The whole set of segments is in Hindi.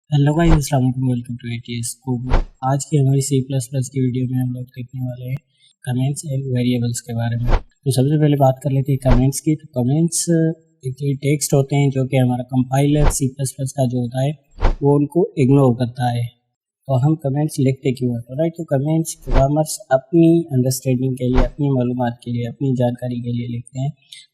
हेलो गाइस, अस्सलाम वालेकुम, वेलकम टू एटीएस कोड। आज की हमारी सी प्लस प्लस की वीडियो में हम लोग देखने वाले हैं कमेंट्स एंड वेरिएबल्स के बारे में। तो सबसे पहले बात कर लेते हैं कमेंट्स की। तो कमेंट्स एक टेक्स्ट होते हैं जो कि हमारा कंपाइलर सी प्लस प्लस का जो होता है वो उनको इग्नोर करता है। तो हम कमेंट्स लिखते क्यों हैं? तो राइट, तो कमेंट्स प्रोग्रामर्स अपनी अंडरस्टैंडिंग के लिए, अपनी मालूमात के लिए, अपनी जानकारी के लिए लिखते हैं,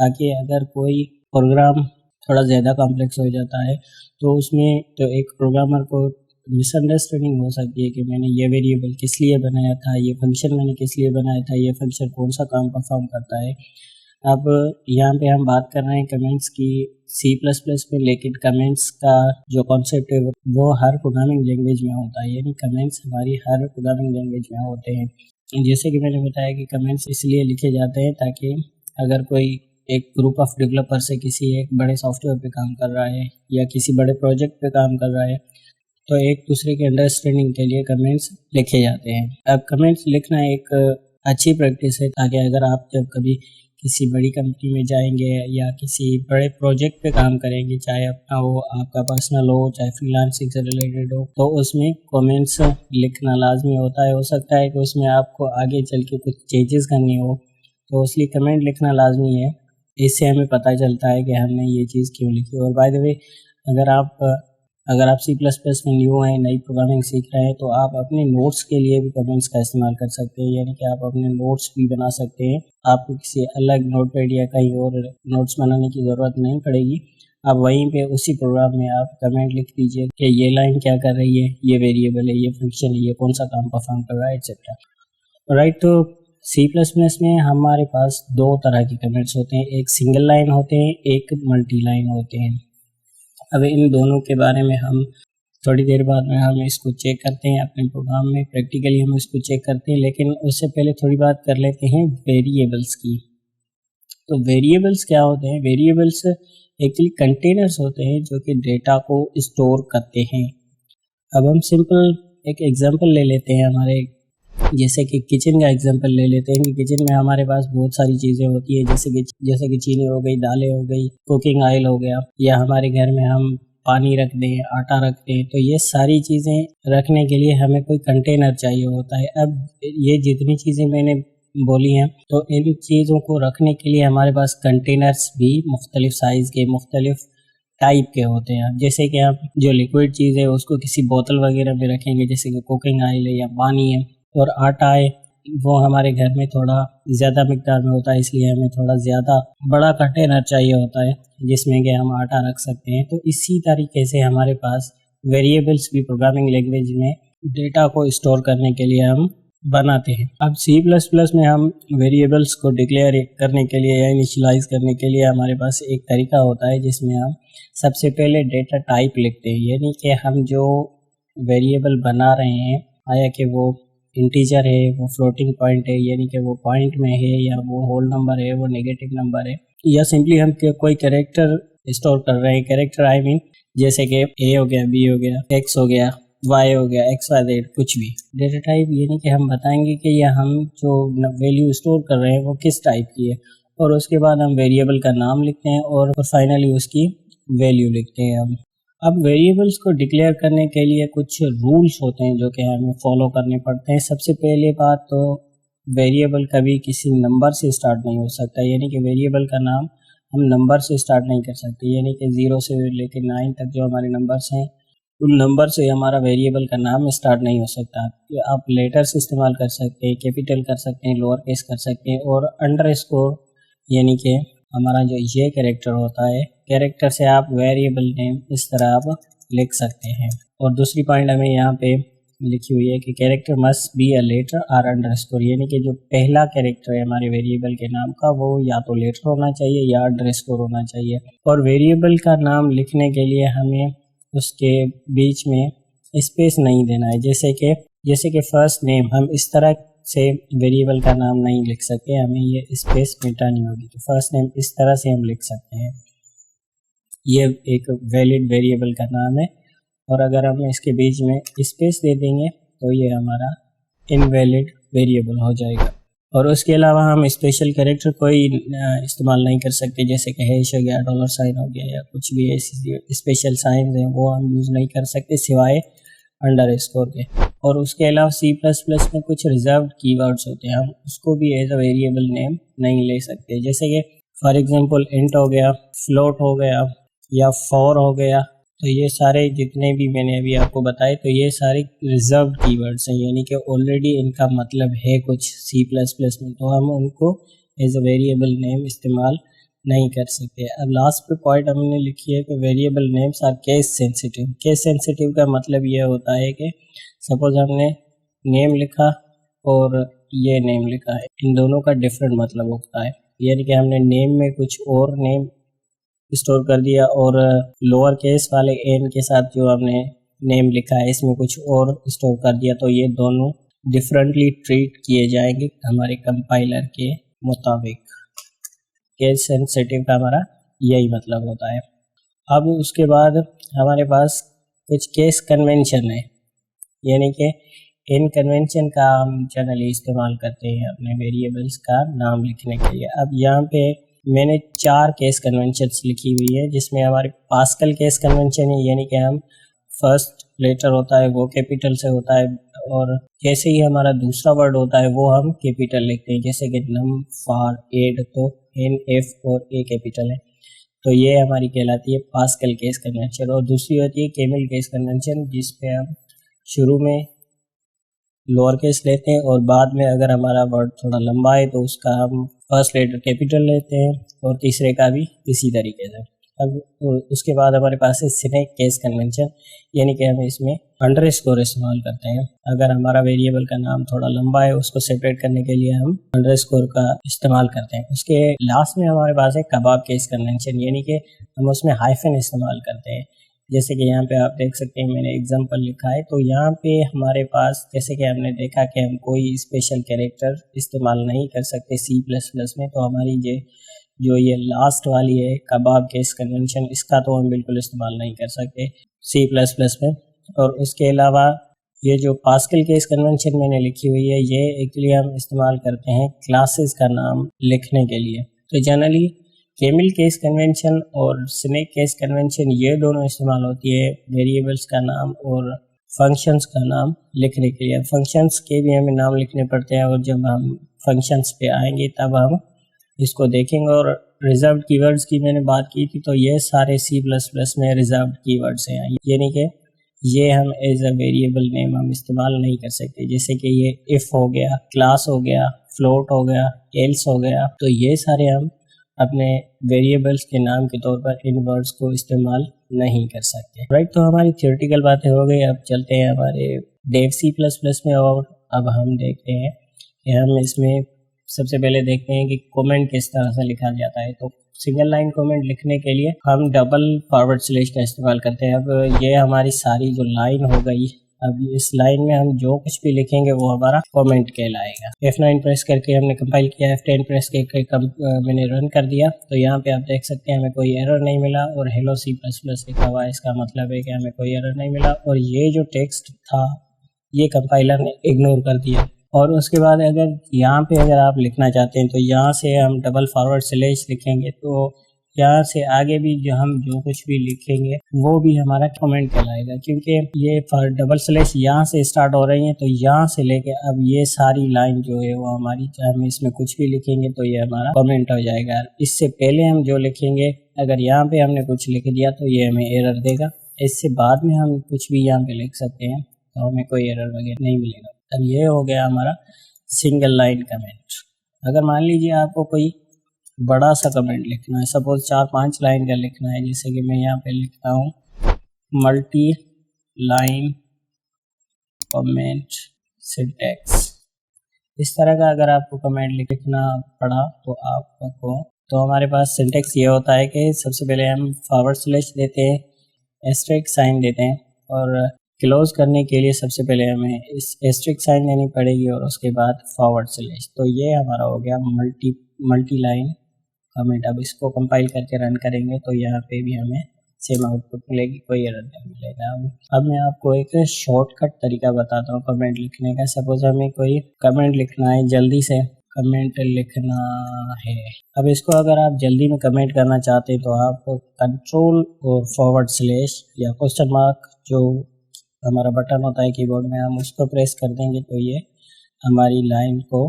ताकि अगर कोई प्रोग्राम थोड़ा ज़्यादा कॉम्प्लेक्स हो जाता है तो उसमें तो एक प्रोग्रामर को मिसअंडरस्टैंडिंग हो सकती है कि मैंने ये वेरिएबल किस लिए बनाया था, ये फंक्शन मैंने किस लिए बनाया था, ये फंक्शन कौन सा काम परफॉर्म करता है। अब यहाँ पे हम बात कर रहे हैं कमेंट्स की सी प्लस प्लस में, लेकिन कमेंट्स का जो कॉन्सेप्ट है वो हर प्रोग्रामिंग लैंग्वेज में होता है, यानी कमेंट्स हमारी हर प्रोग्रामिंग लैंग्वेज में होते हैं। जैसे कि मैंने बताया कि कमेंट्स इसलिए लिखे जाते हैं ताकि अगर कोई एक ग्रुप ऑफ डेवलपर से किसी एक बड़े सॉफ्टवेयर पे काम कर रहा है या किसी बड़े प्रोजेक्ट पे काम कर रहा है तो एक दूसरे के अंडरस्टैंडिंग के लिए कमेंट्स लिखे जाते हैं। अब कमेंट्स लिखना एक अच्छी प्रैक्टिस है, ताकि अगर आप जब कभी किसी बड़ी कंपनी में जाएंगे या किसी बड़े प्रोजेक्ट पे काम करेंगे, चाहे अपना हो, आपका पर्सनल हो, चाहे फ्रीलांसिंग से रिलेटेड हो, तो उसमें कमेंट्स लिखना लाजमी होता है। हो सकता है कि उसमें आपको आगे चल के कुछ चेंजेस करनी हो, तो इसलिए कमेंट लिखना लाजमी है। इससे हमें पता चलता है कि हमने ये चीज़ क्यों लिखी। और बाय द वे, अगर आप सी प्लस प्लस में न्यू हैं, नई प्रोग्रामिंग सीख रहे हैं, तो आप अपने नोट्स के लिए भी कमेंट्स का इस्तेमाल कर सकते हैं, यानी कि आप अपने नोट्स भी बना सकते हैं। आपको किसी अलग नोटपैड या कहीं और नोट्स बनाने की ज़रूरत नहीं पड़ेगी। आप वहीं पे उसी प्रोग्राम में आप कमेंट लिख दीजिए कि ये लाइन क्या कर रही है, ये वेरिएबल है, ये फंक्शन है, ये कौन सा काम परफॉर्म कर रहा है, एक्सेट्रा। राइट, तो सी प्लस प्लस में हमारे पास दो तरह के कमेंट्स होते हैं, एक सिंगल लाइन होते हैं, एक मल्टी लाइन होते हैं। अब इन दोनों के बारे में हम थोड़ी देर बाद में हम इसको चेक करते हैं अपने प्रोग्राम में, प्रैक्टिकली हम इसको चेक करते हैं। लेकिन उससे पहले थोड़ी बात कर लेते हैं वेरिएबल्स की। तो वेरिएबल्स क्या होते हैं? वेरिएबल्स एक्चुअली कंटेनर्स होते हैं जो कि डेटा को स्टोर करते हैं। अब हम सिंपल एक एग्जांपल ले लेते हैं, हमारे जैसे कि किचन का एग्जांपल ले लेते हैं कि किचन में हमारे पास बहुत सारी चीज़ें होती है, जैसे कि चीनी हो गई, दालें हो गई, कुकिंग ऑयल हो गया, या हमारे घर में हम पानी रख दें, आटा रख दें, तो ये सारी चीज़ें रखने के लिए हमें कोई कंटेनर चाहिए होता है। अब ये जितनी चीज़ें मैंने बोली हैं, तो इन चीज़ों को रखने के लिए हमारे पास कंटेनर्स भी मुख्तलिफ साइज़ के, मुख्तलिफ टाइप के होते हैं। जैसे कि आप जो लिक्विड चीज़ है उसको किसी बोतल वगैरह में रखेंगे, जैसे कि कुकिंग ऑयल है या पानी है, और आटा है वो हमारे घर में थोड़ा ज़्यादा मिकदार में होता है, इसलिए हमें थोड़ा ज़्यादा बड़ा कंटेनर चाहिए होता है जिसमें कि हम आटा रख सकते हैं। तो इसी तरीके से हमारे पास वेरिएबल्स भी प्रोग्रामिंग लैंग्वेज में डेटा को स्टोर करने के लिए हम बनाते हैं। अब सी प्लस प्लस में हम वेरिएबल्स को डिक्लेयर करने के लिए या इनिशियलाइज करने के लिए हमारे पास एक तरीका होता है जिसमें हम सबसे पहले डेटा टाइप लिखते हैं, यानी कि हम जो वेरिएबल बना रहे हैं, आया कि वो इंटीजर है, वो फ्लोटिंग पॉइंट है, यानी कि वो पॉइंट में है, या वो होल नंबर है, वो नेगेटिव नंबर है, या सिंपली हम कोई कैरेक्टर स्टोर कर रहे हैं। कैरेक्टर आई मीन जैसे कि ए हो गया, बी हो गया, एक्स हो गया, वाई हो गया, एक्स वाई जेड, कुछ भी। डेटा टाइप यानी कि हम बताएंगे कि यह हम जो वैल्यू स्टोर कर रहे हैं वो किस टाइप की है, और उसके बाद हम वेरिएबल का नाम लिखते हैं और फाइनली उसकी वैल्यू लिखते हैं हम। अब वेरिएबल्स को डिक्लेयर करने के लिए कुछ रूल्स होते हैं जो कि हमें फॉलो करने पड़ते हैं। सबसे पहले बात तो वेरिएबल कभी किसी नंबर से स्टार्ट नहीं हो सकता, यानी कि वेरिएबल का नाम हम नंबर से स्टार्ट नहीं कर सकते, यानी कि 0 से लेकर 9 तक जो हमारे नंबर्स हैं उन नंबर से हमारा वेरिएबल का नाम स्टार्ट नहीं हो सकता। आप लेटर्स इस्तेमाल कर सकते हैं, कैपिटल कर सकते हैं, लोअर केस कर सकते हैं, और अंडरस्कोर यानी कि हमारा जो ये कैरेक्टर होता है, कैरेक्टर से आप वेरिएबल नेम इस तरह आप लिख सकते हैं। और दूसरी पॉइंट हमें यहाँ पे लिखी हुई है कि character must be a letter और अंडरस्कोर, यानी कि जो पहला कैरेक्टर है हमारे वेरिएबल के नाम का वो या तो लेटर होना चाहिए या अंडरस्कोर होना चाहिए। और वेरिएबल का नाम लिखने के लिए हमें उसके बीच में स्पेस नहीं देना है, जैसे कि फर्स्ट नेम, हम इस तरह से वेरिएबल का नाम नहीं लिख सकते, हमें ये स्पेस मिटानी होगी। तो फर्स्ट नेम इस तरह से हम लिख सकते हैं, ये एक वैलिड वेरिएबल का नाम है। और अगर हम इसके बीच में स्पेस दे देंगे तो ये हमारा इनवैलिड वेरिएबल हो जाएगा। और उसके अलावा हम स्पेशल कैरेक्टर कोई इस्तेमाल नहीं कर सकते, जैसे कि हैश हो गया, डॉलर साइन हो गया, या कुछ भी ऐसी स्पेशल साइन हैं वो हम यूज़ नहीं कर सकते सिवाय अंडरस्कोर के। और उसके अलावा C++ में कुछ रिजर्व्ड कीवर्ड्स होते हैं, हम उसको भी एज अ वेरिएबल नेम नहीं ले सकते, जैसे कि फॉर एग्जांपल इंट हो गया, फ्लोट हो गया, या फॉर हो गया। तो ये सारे जितने भी मैंने अभी आपको बताए, तो ये सारे रिजर्व्ड कीवर्ड्स हैं, यानी कि ऑलरेडी इनका मतलब है कुछ C++ में, तो हम उनको एज अ वेरिएबल नेम इस्तेमाल नहीं कर सकते। अब लास्ट पे पॉइंट हमने लिखी है कि variable names are case sensitive. Case sensitive का मतलब ये होता है कि सपोज हमने नेम लिखा और ये नेम लिखा है, इन दोनों का डिफरेंट मतलब होता है, यानी कि हमने नेम में कुछ और नेम स्टोर कर दिया और लोअर केस वाले एन के साथ जो हमने नेम लिखा है इसमें कुछ और स्टोर कर दिया, तो ये दोनों डिफरेंटली ट्रीट किए जाएंगे हमारे कंपाइलर के मुताबिक। केस सेंसिटिव का हमारा यही मतलब होता है। अब उसके बाद हमारे पास कुछ केस कन्वेंशन है, यानी कि इन कन्वेंशन का हम जनरली इस्तेमाल करते हैं अपने वेरिएबल्स का नाम लिखने के लिए। अब यहाँ पे मैंने 4 केस कन्वेंशंस लिखी हुई है, जिसमें हमारे पास्कल केस कन्वेंशन है, यानी कि हम फर्स्ट लेटर होता है वो कैपिटल से होता है, और जैसे ही हमारा दूसरा वर्ड होता है वो हम कैपिटल लिखते हैं, जैसे कि नम, फार, एड, तो एन, एफ और ए कैपिटल है, तो ये हमारी कहलाती है पास्कल केस कन्वेंशन। और दूसरी होती है कैमल केस कन्वेंशन, जिसपे हम शुरू में लोअर केस लेते हैं और बाद में अगर हमारा वर्ड थोड़ा लंबा है तो उसका हम फर्स्ट लेटर कैपिटल लेते हैं, और तीसरे का भी इसी तरीके से। अब उसके बाद हमारे पास है स्नेक केस कन्वेंशन, यानी कि हम इसमें अंडरस्कोर इस्तेमाल करते हैं। अगर हमारा वेरिएबल का नाम थोड़ा लंबा है उसको सेपरेट करने के लिए हम अंडरस्कोर का इस्तेमाल करते हैं। उसके लास्ट में हमारे पास है कबाब केस कन्वेंशन, यानी कि हम उसमें हाइफन इस्तेमाल करते हैं, जैसे कि यहाँ पे आप देख सकते हैं मैंने एग्जांपल लिखा है। तो यहाँ पे हमारे पास जैसे कि हमने देखा कि हम कोई स्पेशल कैरेक्टर इस्तेमाल नहीं कर सकते C++ में, तो हमारी जो ये लास्ट वाली है कबाब केस कन्वेंशन, इसका तो हम बिल्कुल इस्तेमाल नहीं कर सकते C++ में। और उसके अलावा ये जो पास्कल केस कन्वेंशन मैंने लिखी हुई है, ये एक्चुअली हम इस्तेमाल करते हैं क्लासेस का नाम लिखने के लिए। तो जनरली कैमल केस कन्वेंशन और स्नेक केस कन्वेंशन ये दोनों इस्तेमाल होती है वेरिएबल्स का नाम और फंक्शंस का नाम लिखने के लिए। फंक्शंस के भी हमें नाम लिखने पड़ते हैं, और जब हम फंक्शंस पे आएंगे तब हम इसको देखेंगे। और रिजर्व्ड कीवर्ड्स की मैंने बात की थी, तो ये सारे C++ में रिजर्व्ड कीवर्ड्स हैं, यानी कि ये हम एज अ वेरिएबल नेम हम इस्तेमाल नहीं कर सकते, जैसे कि ये इफ़ हो गया, क्लास हो गया, फ्लोट हो गया, एल्स हो गया, तो ये सारे हम अपने वेरिएबल्स के नाम के तौर पर इन वर्ड्स को इस्तेमाल नहीं कर सकते। राइट, तो हमारी थ्योरेटिकल बातें हो गई। अब चलते हैं हमारे डेव C++ में, और अब हम देखते हैं कि हम इसमें सबसे पहले देखते हैं कि कमेंट किस तरह से लिखा जाता है। तो सिंगल लाइन कमेंट लिखने के लिए हम डबल फॉरवर्ड स्लैश का इस्तेमाल करते हैं। अब ये हमारी सारी जो लाइन हो गई, अब इस लाइन में हम जो कुछ भी लिखेंगे वो हमारा कमेंट कहलाएगा। F9 प्रेस करके हमने कंपाइल किया, F10 प्रेस करके मैंने रन कर दिया, तो यहाँ पे आप देख सकते हैं हमें कोई एरर नहीं मिला, और हेलो C++ लिखा हुआ है, इसका मतलब है कि हमें कोई एरर नहीं मिला, और ये जो टेक्स्ट था ये कंपाइलर ने इग्नोर कर दिया। और उसके बाद अगर यहाँ पे अगर आप लिखना चाहते हैं तो यहाँ से हम डबल फॉरवर्ड स्लैश लिखेंगे, तो यहाँ से आगे भी हम जो कुछ भी लिखेंगे वो भी हमारा कमेंट कहलाएगा, क्योंकि ये डबल स्लैश यहाँ से स्टार्ट हो रही है, तो यहाँ से लेके अब ये सारी लाइन जो है वो हमारी, हम इसमें कुछ भी लिखेंगे तो ये हमारा कमेंट हो जाएगा। इससे पहले हम जो लिखेंगे, अगर यहाँ पे हमने कुछ लिख दिया तो ये हमें एरर देगा, इससे बाद में हम कुछ भी यहाँ पे लिख सकते हैं तो हमें कोई एरर वगैरह नहीं मिलेगा। अब ये हो गया हमारा सिंगल लाइन कमेंट। अगर मान लीजिए आपको कोई बड़ा सा कमेंट लिखना है, सपोज 4-5 लाइन का लिखना है, जैसे कि मैं यहाँ पे लिखता हूँ मल्टी लाइन कमेंट सिंटैक्स, इस तरह का अगर आपको कमेंट लिखना पड़ा तो हमारे पास सिंटैक्स ये होता है कि सबसे पहले हम फॉरवर्ड स्लैश देते हैं, एस्टेरिक साइन देते हैं, और क्लोज करने के लिए सबसे पहले हमें इस एस्टेरिक साइन देनी पड़ेगी और उसके बाद फॉरवर्ड स्लैश। तो ये हमारा हो गया मल्टी लाइन कमेंट। अब इसको कंपाइल करके रन करेंगे तो यहाँ पे भी हमें सेम आउटपुट मिलेगी, कोई एरर नहीं मिलेगा। अब मैं आपको एक शॉर्टकट तरीका बताता हूँ कमेंट लिखने का। सपोज हमें कोई कमेंट लिखना है जल्दी से, कमेंट लिखना है। अब इसको अगर आप जल्दी में कमेंट करना चाहते हैं तो आप कंट्रोल और फॉरवर्ड स्लैश या क्वेश्चन मार्क जो हमारा बटन होता है कीबोर्ड में, हम उसको प्रेस कर देंगे तो ये हमारी लाइन को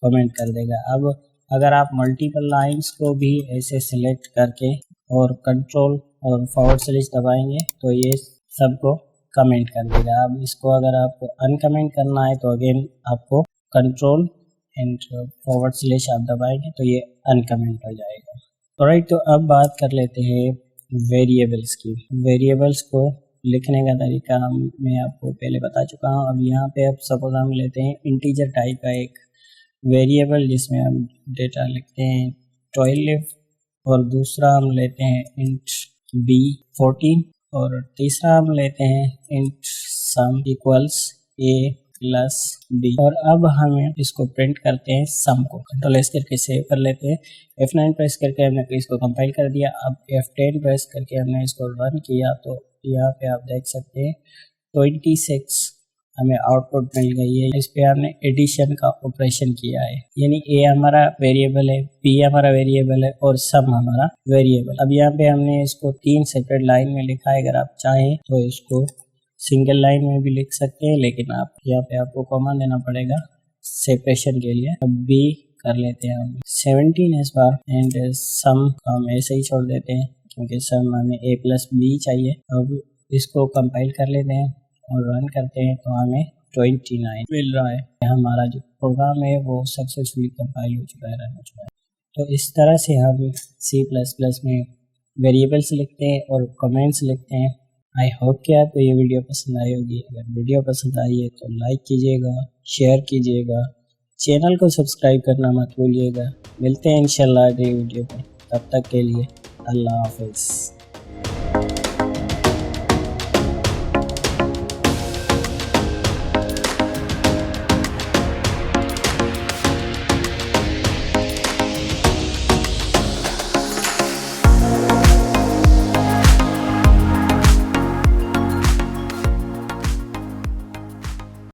कमेंट कर देगा। अब अगर आप मल्टीपल लाइंस को भी ऐसे सिलेक्ट करके और कंट्रोल और फॉरवर्ड स्लैश दबाएंगे तो ये सबको कमेंट कर देगा। अब इसको अगर आपको अनकमेंट करना है तो अगेन आपको कंट्रोल एंड फॉरवर्ड स्लैश आप दबाएंगे तो ये अनकमेंट हो जाएगा। ऑलराइट, तो अब बात कर लेते हैं वेरिएबल्स की। वेरिएबल्स को लिखने का तरीका मैं आपको पहले बता चुका हूँ। अब यहाँ पे अब सपोज हम लेते हैं इंटीजर टाइप का एक वेरिएबल जिसमें हम डेटा लिखते हैं 12 और दूसरा हम लेते हैं इंट b 14 और तीसरा हम लेते हैं int some equals a plus b। और अब हमें इसको प्रिंट करते हैं सम को। कंट्रोल एस करके सेव कर लेते हैं। F9 प्रेस करके हमने इसको कंपाइल कर दिया। अब F10 प्रेस करके हमने इसको रन किया तो यहाँ पे आप देख सकते हैं 26 हमें आउटपुट मिल गई है। इस पे हमने एडिशन का ऑपरेशन किया है, यानी ए हमारा वेरिएबल है, बी हमारा वेरिएबल है और सम हमारा वेरिएबल। अब यहाँ पे हमने इसको 3 सेपरेट लाइन में लिखा है। अगर आप चाहें तो इसको सिंगल लाइन में भी लिख सकते हैं, लेकिन आप यहाँ पे आपको कॉमा देना पड़ेगा सेपरेशन के लिए। अब बी कर लेते हैं हम 17 इस बार एंड सम हम ऐसे ही छोड़ देते हैं क्योंकि सम हमें a प्लस बी चाहिए। अब इसको कंपाइल कर लेते हैं और रन करते हैं तो हमें 29 मिल रहा है। हमारा जो प्रोग्राम है वो सक्सेसफुली कंपाइल हो चुका है, रन हो चुका है। तो इस तरह से हम C++ में वेरिएबल्स लिखते हैं और कमेंट्स लिखते हैं। आई होप कि आपको ये वीडियो पसंद आई होगी। अगर वीडियो पसंद आई है तो लाइक कीजिएगा, शेयर कीजिएगा, चैनल को सब्सक्राइब करना मत भूलिएगा। मिलते हैं इंशाल्लाह अगली वीडियो पर, तब तक के लिए अल्लाह हाफिज़।